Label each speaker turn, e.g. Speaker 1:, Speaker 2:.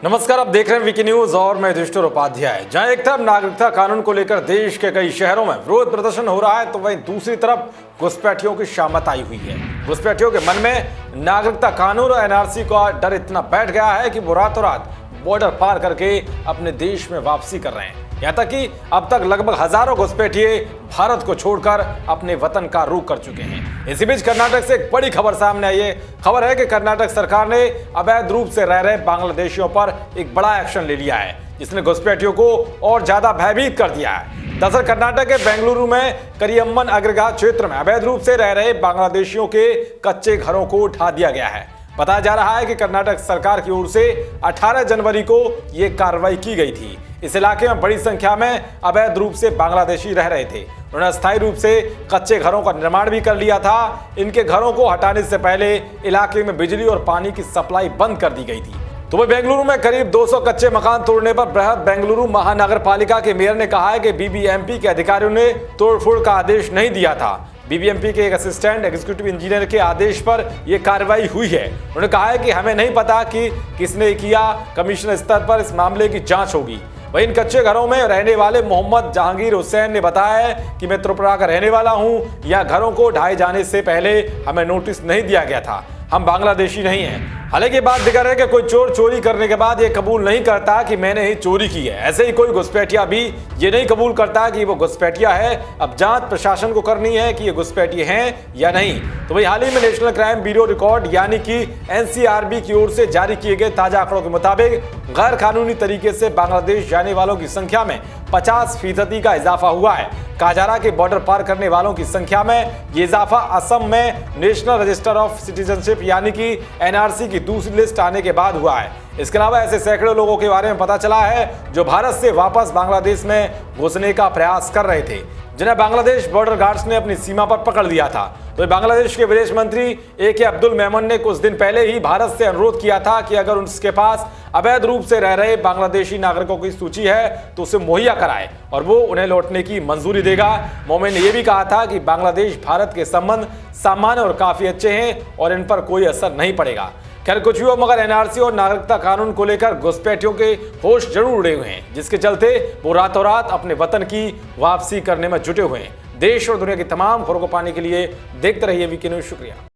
Speaker 1: नमस्कार, आप देख रहे हैं वीके न्यूज और मैं युधिष्ठिर उपाध्याय। जहां एक तरफ नागरिकता कानून को लेकर देश के कई शहरों में विरोध प्रदर्शन हो रहा है, तो वहीं दूसरी तरफ घुसपैठियों की शामत आई हुई है। घुसपैठियों के मन में नागरिकता कानून और एनआरसी का डर इतना बैठ गया है कि वो रातों रात बॉर्डर पार करके अपने देश में वापसी कर रहे हैं। यहाँ तक कि अब तक लगभग हजारों घुसपैठिए भारत को छोड़कर अपने वतन का रुख कर चुके हैं। इसी बीच कर्नाटक से एक बड़ी खबर सामने आई है। खबर है कि कर्नाटक सरकार ने अवैध रूप से रह रहे बांग्लादेशियों पर एक बड़ा एक्शन ले लिया है, जिसने घुसपैठियों को और ज्यादा भयभीत कर दिया है। दरअसल कर्नाटक के बेंगलुरु में करियम्मन अग्रगार क्षेत्र में अवैध रूप से रह रहे बांग्लादेशियों के कच्चे घरों को उठा दिया गया है। बताया जा रहा है कि कर्नाटक सरकार की ओर से 18 जनवरी को यह कार्रवाई की गई थी। इस इलाके में बड़ी संख्या में अवैध रूप से बांग्लादेशी रह रहे थे। उन्होंने अस्थायी रूप से कच्चे घरों का निर्माण भी कर लिया था। इनके घरों को हटाने से पहले इलाके में बिजली और पानी की सप्लाई बंद कर दी गई थी। तो वह बेंगलुरु में करीब 200 कच्चे मकान तोड़ने पर बृहद बेंगलुरु महानगर पालिका के मेयर ने कहा है कि बीबीएमपी के अधिकारियों ने तोड़फोड़ का आदेश नहीं दिया था। बीबीएमपी के एक असिस्टेंट एग्जीक्यूटिव इंजीनियर के आदेश पर यह कार्रवाई हुई है। उन्होंने कहा है कि हमें नहीं पता कि किसने किया, कमिश्नर स्तर पर इस मामले की जांच होगी। वहीं इन कच्चे घरों में रहने वाले मोहम्मद जहांगीर हुसैन ने बताया है कि मैं त्रिपुरा का रहने वाला हूं। यह घरों को ढाए जाने से पहले हमें नोटिस नहीं दिया गया था। हम बांग्लादेशी नहीं हैं। हालांकि बात दिक्कत है कि कोई चोर चोरी करने के बाद ये कबूल नहीं करता कि मैंने ही चोरी की है। ऐसे ही कोई घुसपैठिया भी ये नहीं कबूल करता कि वो घुसपैठिया है। अब जांच प्रशासन को करनी है कि ये घुसपैठिए हैं या नहीं। तो वही हाल ही में नेशनल क्राइम ब्यूरो रिकॉर्ड यानी कि एनसीआरबी की ओर से जारी किए गए ताजा आंकड़ों के मुताबिक गैर कानूनी तरीके से बांग्लादेश जाने वालों की संख्या में 50% का इजाफा हुआ है। कहा जा रहा है कि बॉर्डर पार करने वालों की संख्या में ये इजाफा असम में नेशनल रजिस्टर ऑफ सिटीजनशिप यानी कि एनआरसी की दूसरी लिस्ट आने के बाद हुआ है। इसके अलावा ऐसे सैकड़ों लोगों के बारे में पता चला है जो भारत से वापस बांग्लादेश में घुसने का प्रयास कर रहे थे, जिन्हें बांग्लादेश बॉर्डर गार्ड्स ने अपनी सीमा पर पकड़ लिया था। तो बांग्लादेश के विदेश मंत्री AK अब्दुल मेमन ने कुछ दिन पहले ही भारत से अनुरोध किया था कि अगर उसके पास अवैध रूप से रह रहे बांग्लादेशी नागरिकों की सूची है तो उसे मुहैया कराए और वो उन्हें लौटने की मंजूरी देगा। मोमेन ने यह भी कहा था कि बांग्लादेश भारत के संबंध सामान्य और काफी अच्छे हैं और इन पर कोई असर नहीं पड़ेगा। खैर कुछ भी हो, मगर एनआरसी और नागरिकता कानून को लेकर घुसपैठियों के होश जरूर उड़े हुए हैं, जिसके चलते वो रातों रात अपने वतन की वापसी करने में जुटे हुए हैं। देश और दुनिया की तमाम खबरों को पाने के लिए देखते रहिए वीके न्यूज। शुक्रिया।